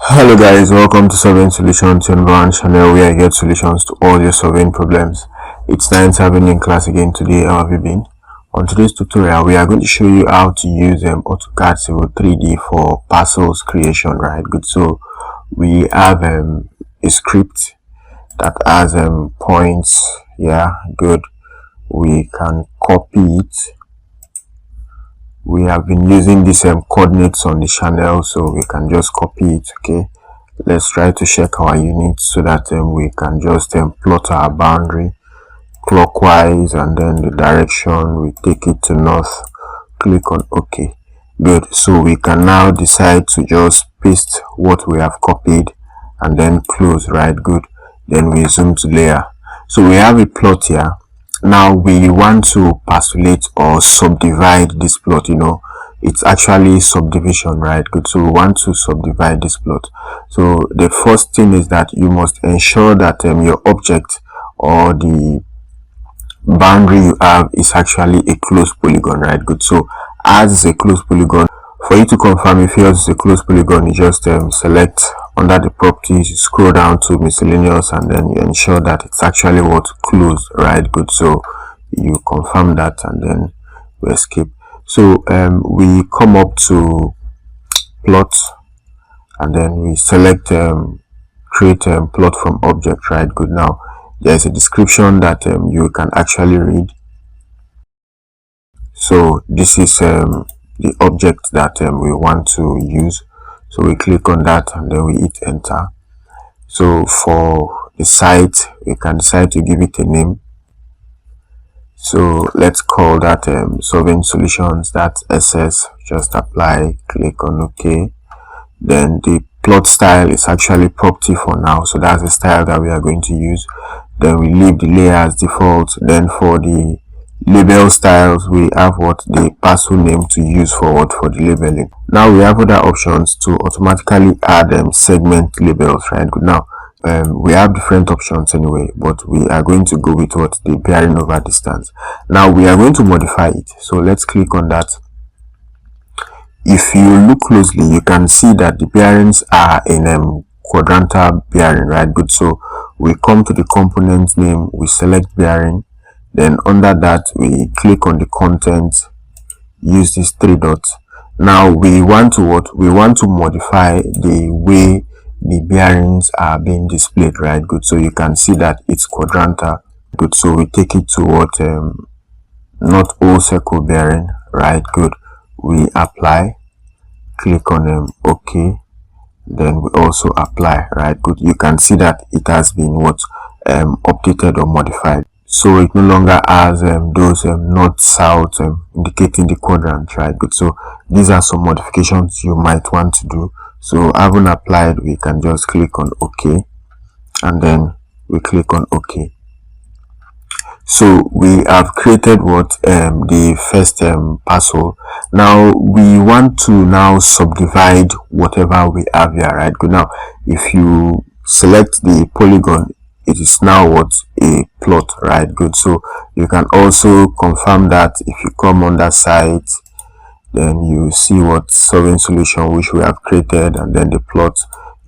Hello guys, welcome to Surveying Solutions, your number one channel where I get solutions to all your surveying problems. It's nice having you in class again today. How have you been? On today's tutorial, we are going to show you how to use AutoCAD Civil 3D for parcels creation, right? Good. So we have a script that has points. Yeah, good. We can copy it. We have been using these coordinates on the channel, so we can just copy it. Okay, let's try to check our unit so that we can just plot our boundary clockwise, and then the direction we take it to north. Click on OK. Good. So we can now decide to just paste what we have copied and then close, right? Good. Then we zoom to layer. So we have a plot here. Now we want to parcelate or subdivide this plot. It's actually subdivision, right? Good. So we want to subdivide this plot. So the first thing is that you must ensure that your object or the boundary you have is actually a closed polygon, right? Good. So as is a closed polygon, for you to confirm if yours is a closed polygon, you just select under the properties, you scroll down to miscellaneous, and then you ensure that it's actually what closed, right? Good. So you confirm that, and then we escape. So we come up to plot, and then we select create plot from object, right? Good. Now there's a description that you can actually read. So this is the object that we want to use. So we click on that and then we hit enter. So for the site, we can decide to give it a name. So let's call that Surveying Solutions, that's SS. Just apply, click on OK. Then the plot style is actually property for now, so that's the style that we are going to use. Then we leave the layer as default. Then for the label styles, we have what the parcel name to use for the labeling. Now we have other options to automatically add segment labels, right? Good. Now we have different options anyway, but we are going to go with what the bearing over distance. Now we are going to modify it, so let's click on that. If you look closely, you can see that the bearings are in quadrantal bearing, right? Good. So we come to the component name, we select bearing, then under that we click on the content, use these three dots. Now we want to modify the way the bearings are being displayed, right? Good. So you can see that it's quadrantal. Good. So we take it to what not all circle bearing, right? Good. We apply, click on OK, then we also apply, right? Good. You can see that it has been updated or modified, so it no longer has those north south indicating the quadrant, right? Good. So these are some modifications you might want to do. So having applied, we can just click on OK, and then we click on OK. So we have created the first parcel. Now we want to now subdivide whatever we have here, right? Good. Now if you select the polygon, it is now a plot, right? Good. So you can also confirm that if you come on that site, then you see what Surveying Solution which we have created, and then the plot,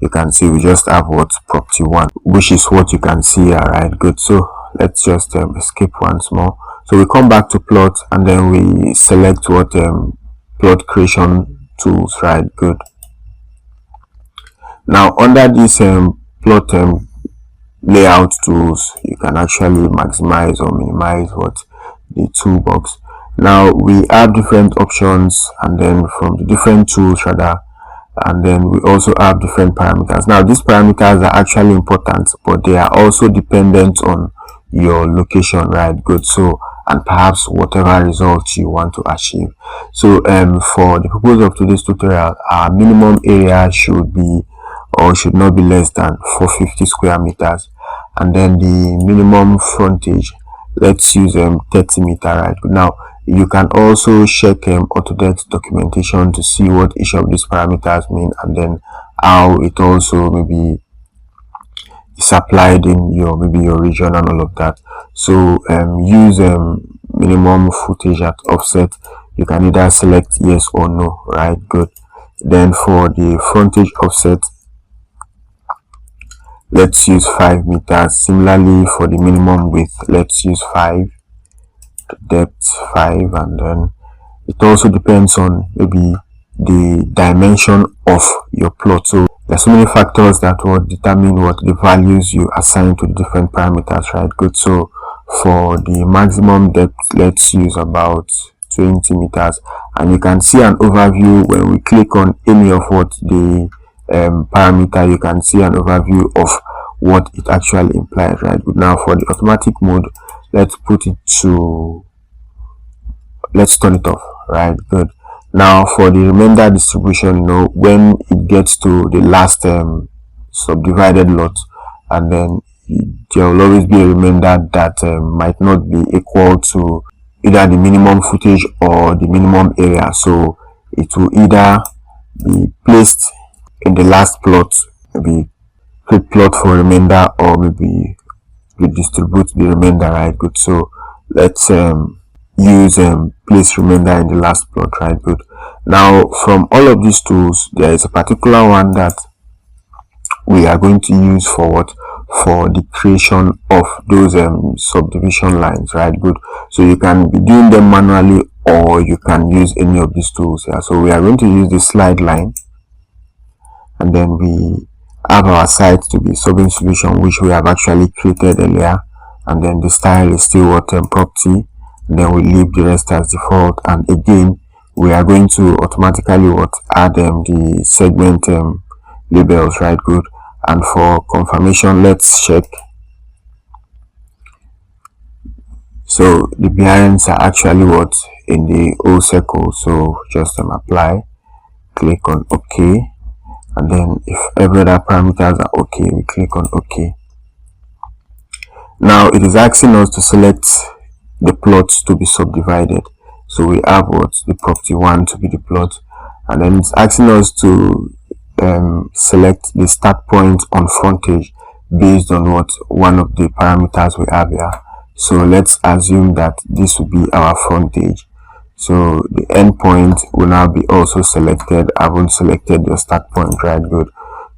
you can see we just have property 1, which is what you can see here, right? Good. So let's just escape once more. So we come back to plot, and then we select plot creation tools, right? Good. Now under this plot layout tools, you can actually maximize or minimize the toolbox. Now we have different options, and then from the different tools and then we also have different parameters. Now these parameters are actually important, but they are also dependent on your location, right? Good. So and perhaps whatever results you want to achieve. So for the purpose of today's tutorial, our minimum area should be or should not be less than 450 square meters, and then the minimum frontage, let's use 30 meter, right? Now you can also check AutoDesk documentation to see what each of these parameters mean, and then how it also maybe is applied in your region and all of that. So use minimum footage at offset. You can either select yes or no, right? Good. Then for the frontage offset, let's use 5 meters. Similarly, for the minimum width, let's use 5, depth 5, and then it also depends on maybe the dimension of your plot. So there's so many factors that will determine what the values you assign to the different parameters, right? Good. So for the maximum depth, let's use about 20 meters, and you can see an overview when we click on any of what the parameter. You can see an overview of what it actually implies, right? Good. Now for the automatic mode, let's turn it off, right? Good. Now for the remainder distribution, when it gets to the last subdivided lot, and then there will always be a remainder that might not be equal to either the minimum footage or the minimum area. So it will either be placed in the last plot, maybe create plot for remainder, or maybe redistribute the remainder, right? Good. So let's use place remainder in the last plot, right? Good. Now from all of these tools, there is a particular one that we are going to use for what? For the creation of those subdivision lines, right? Good. So you can be doing them manually, or you can use any of these tools here. So we are going to use the slide line, and then we have our site to be Subdivision solution, which we have actually created earlier, and then the style is still what property, and then we leave the rest as default. And again, we are going to automatically add the segment labels, right? Good. And for confirmation, let's check. So the bearings are actually in the O circle. So just apply, click on OK, and then if every other parameters are okay, we click on OK. Now it is asking us to select the plots to be subdivided. So we have the property 1 to be the plot, and then it's asking us to select the start point on frontage based on one of the parameters we have here. So let's assume that this will be our frontage. So the end point will now be also selected. I haven't selected the start point, right? Good.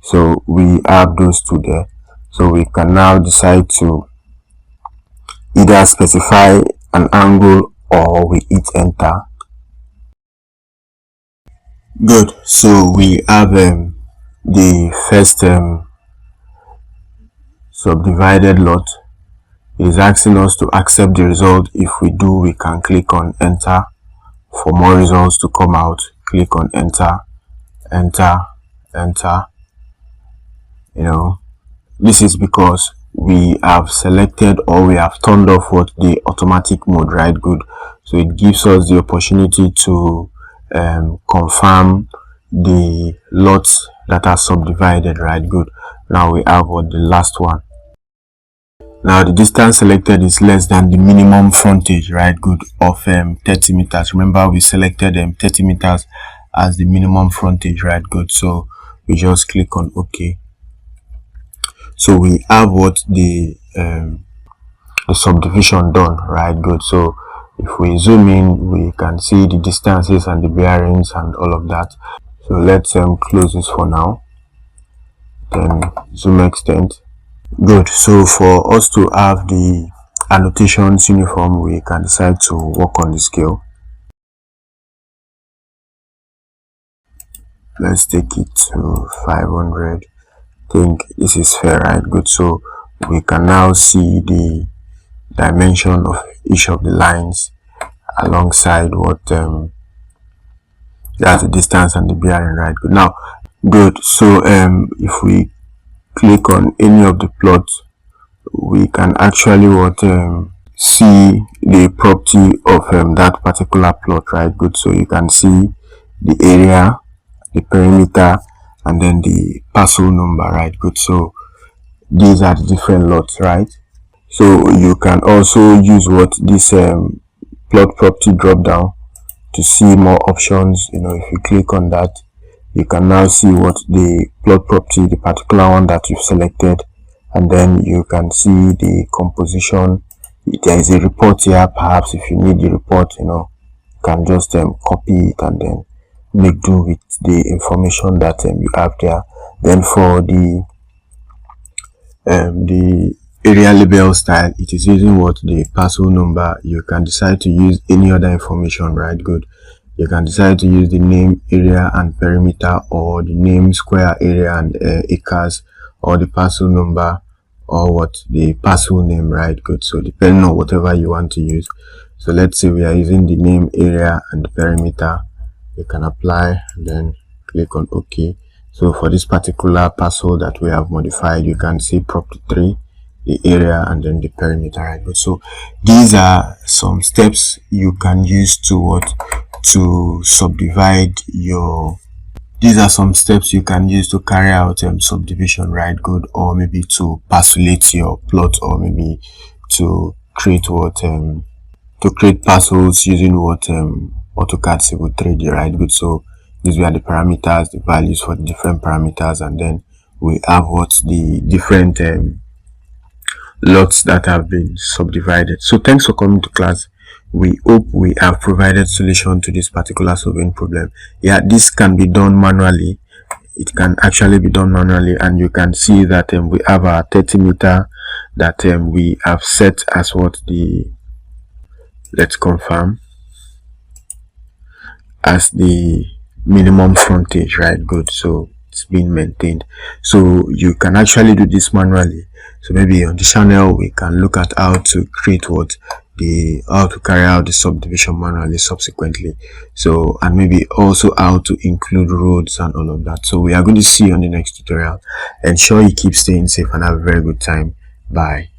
So we have those two there. So we can now decide to either specify an angle or we hit enter. Good. So we have the first subdivided lot. It is asking us to accept the result. If we do, we can click on enter. For more results to come out, click on enter, enter, enter. This is because we have selected, or we have turned off the automatic mode, right? Good. So it gives us the opportunity to confirm the lots that are subdivided, right? Good. Now we have the last one. Now the distance selected is less than the minimum frontage, right? Good, of 30 meters. Remember, we selected 30 meters as the minimum frontage, right? Good. So we just click on OK. So we have the subdivision done, right? Good. So if we zoom in, we can see the distances and the bearings and all of that. So let's close this for now, then zoom extent. Good. So for us to have the annotations uniform, we can decide to work on the scale. Let's take it to 500. I think this is fair, right? Good. So we can now see the dimension of each of the lines alongside that's the distance and the bearing, right? Good. Now, good. So if we click on any of the plots, we can actually see the property of that particular plot, right? Good. So you can see the area, the perimeter, and then the parcel number, right? Good. So these are the different lots, right? So you can also use this plot property drop down to see more options. If you click on that, you can now see the plot property, the particular one that you've selected, and then you can see the composition. There is a report here. Perhaps if you need the report, you can just copy it and then make do with the information that you have there. Then for the the area label style, it is using what the parcel number. You can decide to use any other information, right? Good. You can decide to use the name, area and perimeter, or the name, square area and acres, or the parcel number, or what the parcel name, right? Good. So depending on whatever you want to use. So let's say we are using the name, area and the perimeter. You can apply and then click on OK. So for this particular parcel that we have modified, you can see property 3, the area and then the perimeter, right? So these are some steps you can use to subdivide your, these are some steps you can use to carry out subdivision, right? Good. Or maybe to parcelate your plot, or maybe to create to create parcels using AutoCAD Civil 3D, right? Good. So these were the parameters, the values for the different parameters, and then we have the different lots that have been subdivided. So thanks for coming to class. We hope we have provided solution to this particular solving problem. Yeah, this can be done manually. It can actually be done manually, and you can see that we have our 30 meter that we have set as let's confirm, as the minimum frontage, right? Good. So it's been maintained. So you can actually do this manually. So maybe on the channel we can look at how to create how to carry out the subdivision manually subsequently. So, and maybe also how to include roads and all of that. So we are going to see you on the next tutorial. Ensure you keep staying safe and have a very good time. Bye.